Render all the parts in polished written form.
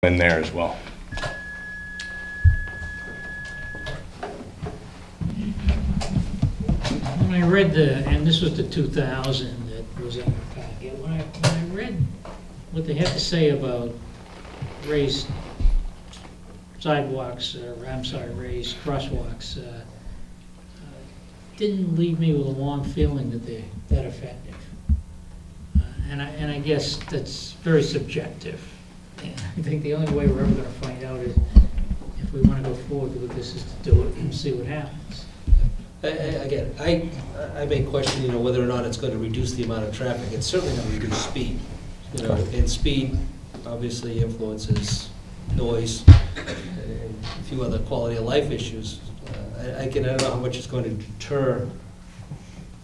in there as well. When I read and this was the 2000 that was in our packet, when I read what they had to say about raised sidewalks, raised crosswalks, didn't leave me with a warm feeling that they're that effective. And I guess that's very subjective. And I think the only way we're ever going to find out is if we want to go forward with this is to do it and see what happens. Again, I may question, whether or not it's going to reduce the amount of traffic. It's certainly going to reduce speed. And speed obviously influences noise and a few other quality of life issues. I don't know how much it's going to deter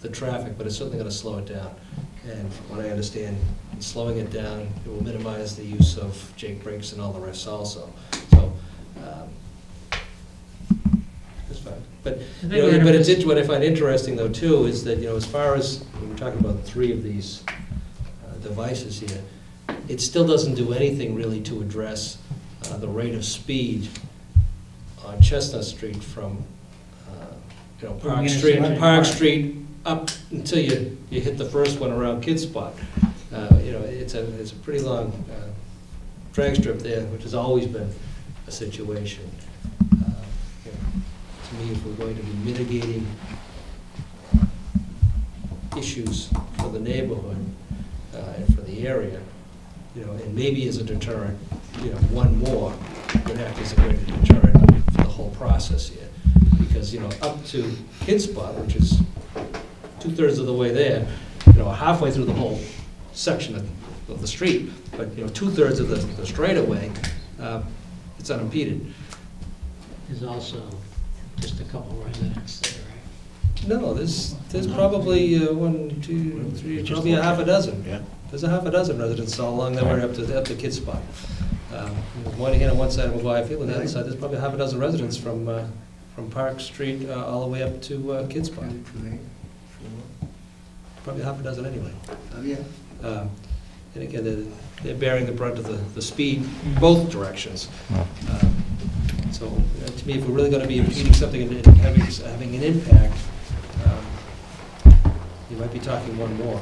the traffic, but it's certainly going to slow it down. And from what I understand, slowing it down, it will minimize the use of Jake brakes and all the rest also. So, that's fine. But what I find interesting though too is that, as far as, when we're talking about 3 of these devices here, it still doesn't do anything really to address the rate of speed on Chestnut Street from Park Street up until you hit the first one around Kid Spot. It's a pretty long drag strip there, which has always been a situation. To me, if we're going to be mitigating issues for the neighborhood and for the area, and maybe as a deterrent, one more would act as a greater deterrent for the whole process here. Because, up to Kid Spot, which is 2/3 of the way there, halfway through the whole section of the street, but 2/3 of the straightaway, it's unimpeded. There's also just a couple residents there, right? No, there's probably 1, 2, 3, probably a half a dozen. Yeah. There's a half a dozen residents all along that way up to Kid Spot. One here on one side of McGuire Field, and the other side, there's probably half a dozen residents from Park Street all the way up to Kid Spot. Probably half a dozen anyway. Oh, yeah. And again, they're bearing the brunt of the speed both directions. So to me, if we're really going to be impeding something and having an impact, you might be talking one more.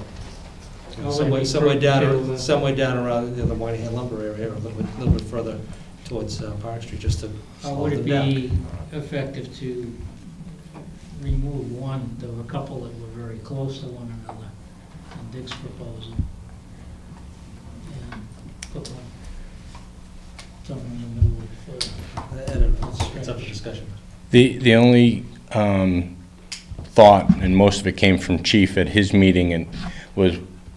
Somewhere down around the Moynihan Lumber area, or a little bit further towards Park Street, just to slow Would it them be down. effective to remove one? There were a couple that were very close to one another in Dick's proposal. And put one somewhere in the middle of I don't know, it's up for discussion. The only thought, and most of it came from Chief at his meeting, and was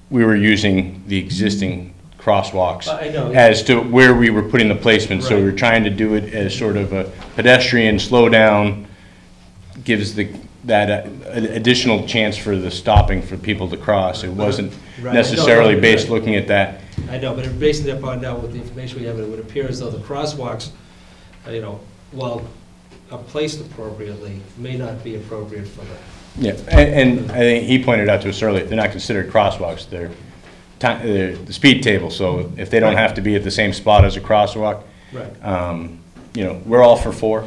we were using the existing crosswalks as to where we were putting the placement. Right. So we were trying to do it as sort of a pedestrian slow down, gives that additional chance for the stopping for people to cross. It wasn't necessarily based looking at that. I know, but based upon now with the information we have, it would appear as though the crosswalks, while placed appropriately, may not be appropriate for that. Yeah, and I think he pointed out to us earlier, they're not considered crosswalks, they're the speed table, so if they don't have to be at the same spot as a crosswalk, we're all for 4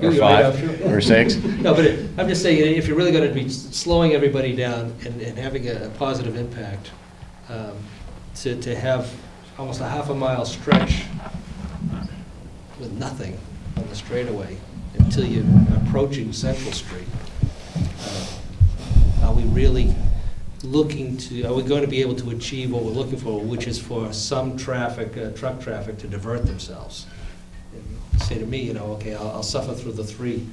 or 5 or 6. No, but I'm just saying, if you're really going to be slowing everybody down and having a positive impact, to have almost a half a mile stretch with nothing on the straightaway until you're approaching Central Street, are we really are we going to be able to achieve what we're looking for, which is for some traffic, truck traffic, to divert themselves? And say to me, okay, I'll suffer through the 3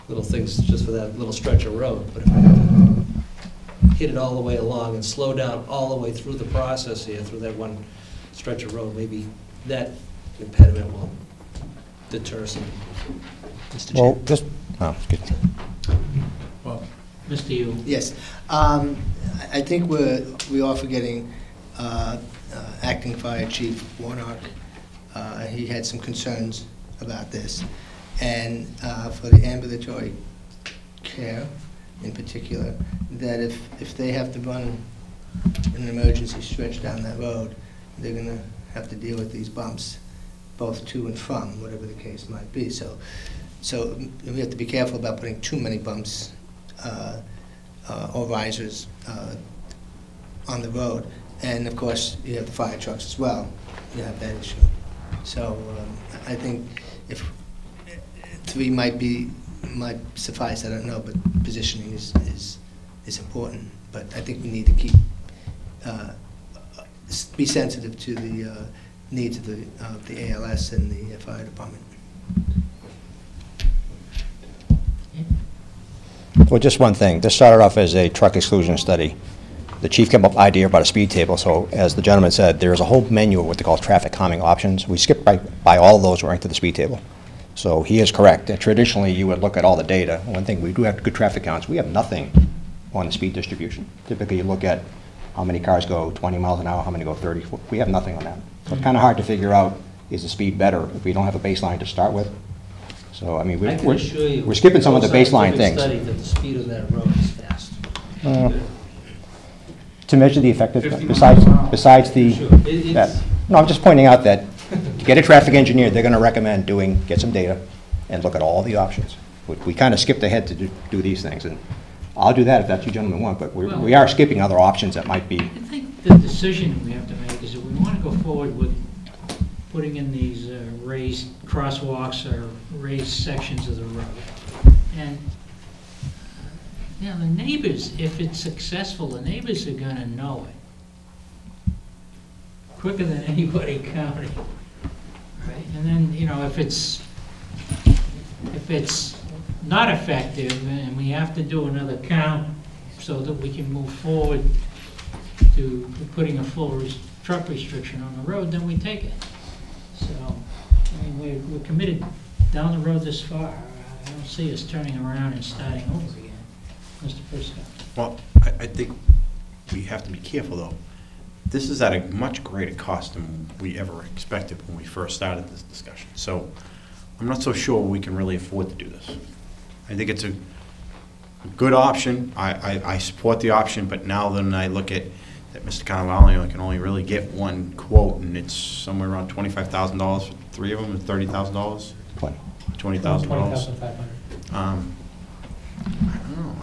little things just for that little stretch of road, but if I have to hit it all the way along and slow down all the way through the process here, through that one stretch of road, maybe that impediment will deter some people. Mr. Chair. Well, just, good. Well, Mr. Yu. Yes. I think we are forgetting Acting Fire Chief Warnock. He had some concerns about this. And for the ambulatory care in particular, that if they have to run an emergency stretch down that road, they're going to have to deal with these bumps, both to and from, whatever the case might be. So we have to be careful about putting too many bumps or risers on the road. And of course, you have the fire trucks as well. You have that issue. So I think if 3 might suffice, I don't know, but positioning is important. But I think we need to keep be sensitive to the needs of the ALS and the fire department. Well, just one thing. This started off as a truck exclusion study. The chief came up with an idea about a speed table. So as the gentleman said, there's a whole menu of what they call traffic calming options. We skipped by all of those right to the speed table. So he is correct. Traditionally, you would look at all the data. One thing, we do have good traffic counts. We have nothing on the speed distribution. Typically, you look at how many cars go 20 miles an hour, how many go 30. We have nothing on that. So it's kind of hard to figure out, is the speed better if we don't have a baseline to start with? So, I mean, we're skipping some of the baseline things. Study that the speed of that road is fast. To measure the effectiveness, besides the, Sure. no, I'm just pointing out that to get a traffic engineer, they're going to recommend get some data and look at all the options. We kind of skipped ahead to do these things, and I'll do that if that's what you gentlemen want, but we are skipping other options that might be. I think the decision we have to make is that we want to go forward with putting in these raised crosswalks or raised sections of the road. And you know, the neighbors, if it's successful, the neighbors are going to know it quicker than anybody counting, right? And then, you know, if it's not effective and we have to do another count so that we can move forward to putting a full truck restriction on the road, then we take it. So, I mean, we're committed down the road this far. I don't see us turning around and starting over again. Mr. Prisco. Well, I think we have to be careful, though. This is at a much greater cost than we ever expected when we first started this discussion. So I'm not so sure we can really afford to do this. I think it's a good option. I support the option, but now then I look at that Mr. Cannavale can only really get one quote, and it's somewhere around $25,000 for 3 of them, and $30,000? $20,000. $20,500. I don't know.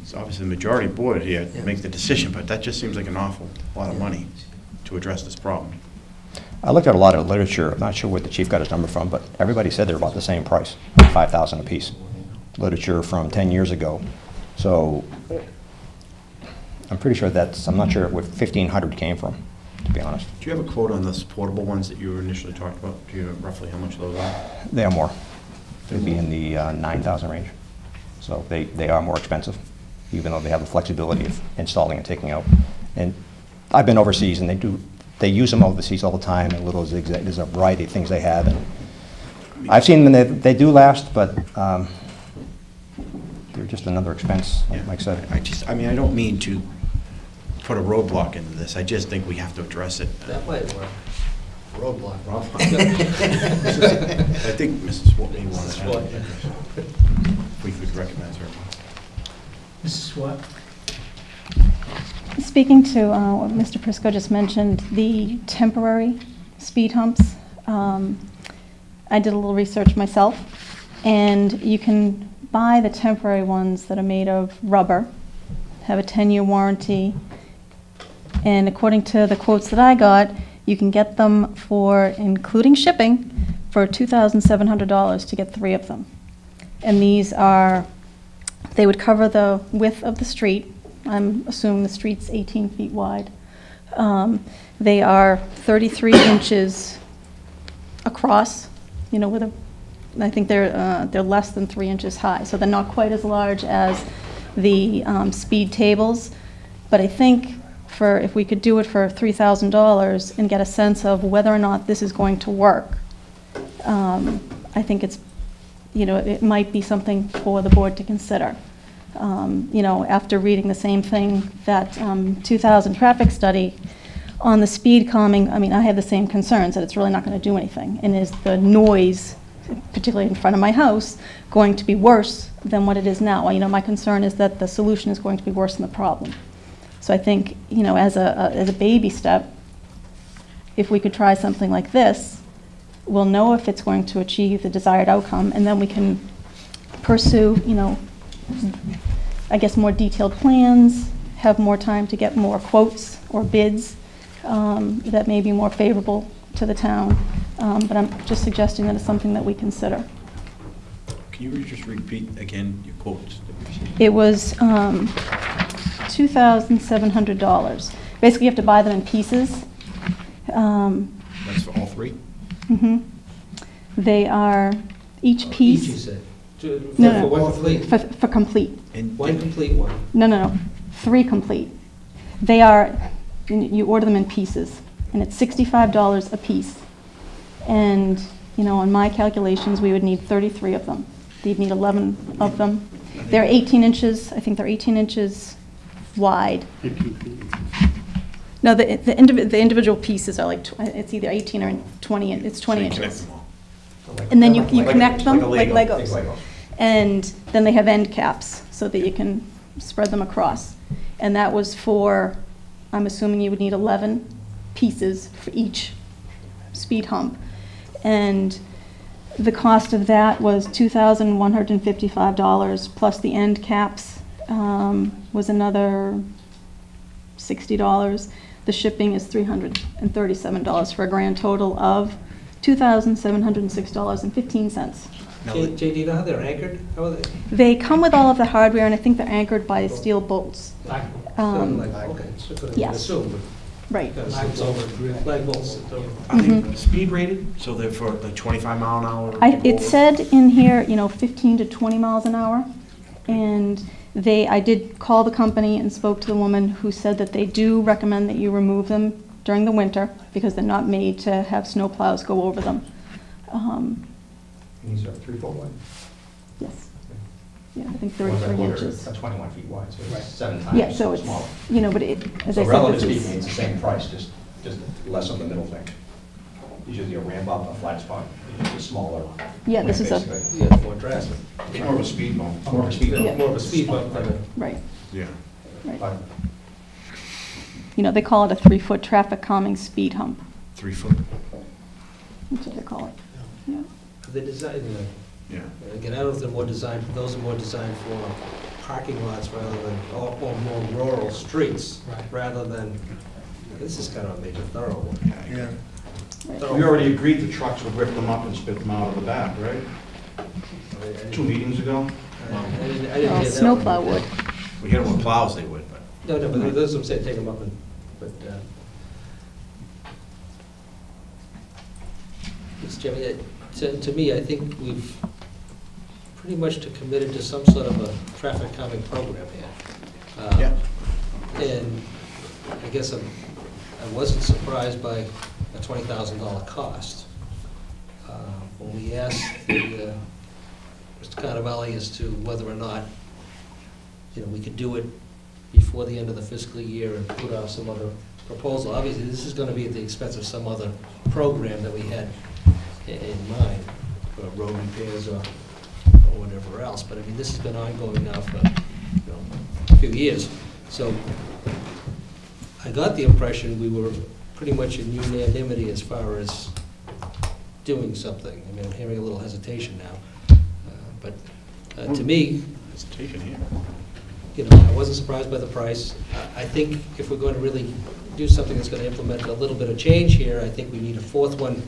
It's obviously the majority board here makes the decision, but that just seems like an awful lot of money to address this problem. I looked at a lot of literature. I'm not sure where the chief got his number from, but everybody said they're about the same price, $5,000 a piece. Literature from 10 years ago. So I'm pretty sure I'm not sure where 1,500 came from, to be honest. Do you have a quote on those portable ones that you initially talked about? Do you know roughly how much those are? They are more. They'd be in the 9,000 range. So they are more expensive, even though they have the flexibility of installing and taking out. And I've been overseas, and they use them overseas all the time, and little zigzag. There's a variety of things they have, and I've seen them, and they do last, but they're just another expense, like Mike said. I mean, I don't mean to put a roadblock into this. I just think we have to address it. That might work. Roadblock. I think Mrs. Swart may want to Swart. if we could recognize her. Mrs. Swart? Speaking to what Mr. Prisco just mentioned, the temporary speed humps, I did a little research myself, and you can buy the temporary ones that are made of rubber, have a 10-year warranty, and according to the quotes that I got, you can get them for, including shipping, for $2,700 to get 3 of them. And these they would cover the width of the street. I'm assuming the street's 18 feet wide. They are 33 inches across, you know, I think they're less than 3 inches high, so they're not quite as large as the speed tables. But I think if we could do it for $3,000 and get a sense of whether or not this is going to work, I think it's, you know, it might be something for the board to consider. You know, after reading the same thing, that 2000 traffic study on the speed calming, I mean, I have the same concerns that it's really not going to do anything. And is the noise, particularly in front of my house, going to be worse than what it is now? You know, my concern is that the solution is going to be worse than the problem. So I think, you know, as a baby step, if we could try something like this, we'll know if it's going to achieve the desired outcome, and then we can pursue, you know, I guess more detailed plans, have more time to get more quotes or bids that may be more favorable to the town. But I'm just suggesting that it's something that we consider. Can you just repeat again your quotes? It was $2,700. Basically, you have to buy them in pieces. That's for all three? Mhm. They are, each piece. Each, you said? No, For no, one complete? For complete. And One complete one. No, 3 complete. They are, you order them in pieces, and it's $65 a piece. And, you know, on my calculations, we would need 33 of them. You'd need 11 of them. They're 18 inches, I think they're 18 inches wide. No, the individual pieces are like, it's either 18 or 20, it's 20 so you connect inches. them all. And then you connect them like Lego. Legos. And then they have end caps so that you can spread them across. And that was for, I'm assuming you would need 11 pieces for each speed hump. And the cost of that was $2,155 plus the end caps was another $60. The shipping is $337 for a grand total of $2,706.15. Jay, do you know how they're anchored? How are they? They come with all of the hardware, and I think they're anchored by steel bolts. Okay, so could yes. assume, but Right. because it's over, flag bolts. Are they speed rated? So they're for like 25 mile an hour? It said in here, you know, 15 to 20 miles an hour, and I did call the company and spoke to the woman who said that they do recommend that you remove them during the winter because they're not made to have snow plows go over them. These are 3-foot wide. Yes. Yeah, I think 33 inches. 21 feet wide, so Right. it's 7 times Yeah, so it's, smaller. you know, but it, as So I said, relatively this speaking, is, it's the same price, just less on the middle thing. Usually a ramp up, a flat spot, usually a smaller. yeah, this is a, basically. Yeah, more drastic. It's more of a speed bump. More of a speed Yeah. bump. More of a speed bump than a. right, Yeah. right. But You know, they call it a 3-foot traffic calming speed hump. 3 foot. That's what they call it. Yeah. They design, Yeah. again, I don't know if they're more designed, those are more designed for parking lots rather than, or more rural streets, rather than, this is kind of a major thoroughfare. Yeah. We already agreed the trucks would rip them up and spit them out of the back, right? 2 meetings ago? I didn't Well, hear that. snowplow would. We hit them with plows, they would, but. No, but that's what I'm saying, take them up and, but, Mr. Chairman, to me, I think we've pretty much committed to some sort of a traffic calming program here. Yeah. And I guess I wasn't surprised by a $20,000 cost. When we asked Mr. Carnavale as to whether or not, you know, we could do it before the end of the fiscal year and put out some other proposal. Obviously, this is gonna be at the expense of some other program that we had in mind, for road repairs or whatever else. But I mean, this has been ongoing now for, you know, a few years. So I got the impression we were pretty much in unanimity as far as doing something. I mean, I'm hearing a little hesitation now. But to me, Hesitation here. you know, I wasn't surprised by the price. I think if we're going to really do something that's going to implement a little bit of change here, I think we need a 4th one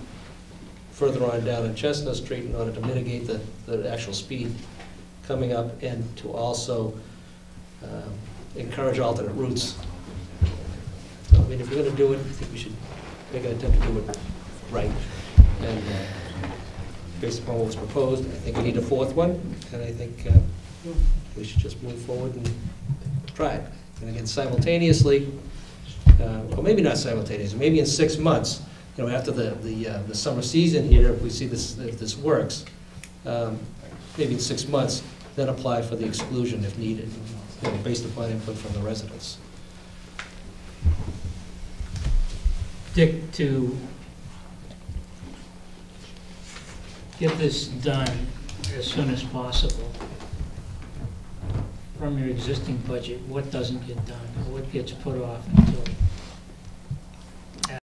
further on down on Chestnut Street in order to mitigate the actual speed coming up and to also encourage alternate routes. So, I mean, if we're going to do it, I think we should make an attempt to do it right. And based upon what was proposed, I think we need a 4th one, and I think we should just move forward and try it. And again, simultaneously, or maybe not simultaneously, maybe in 6 months, you know, after the summer season here, if we see this, if this works, maybe in 6 months, then apply for the exclusion if needed, you know, based upon input from the residents. Dick, to get this done as soon as possible, from your existing budget, what doesn't get done, or what gets put off until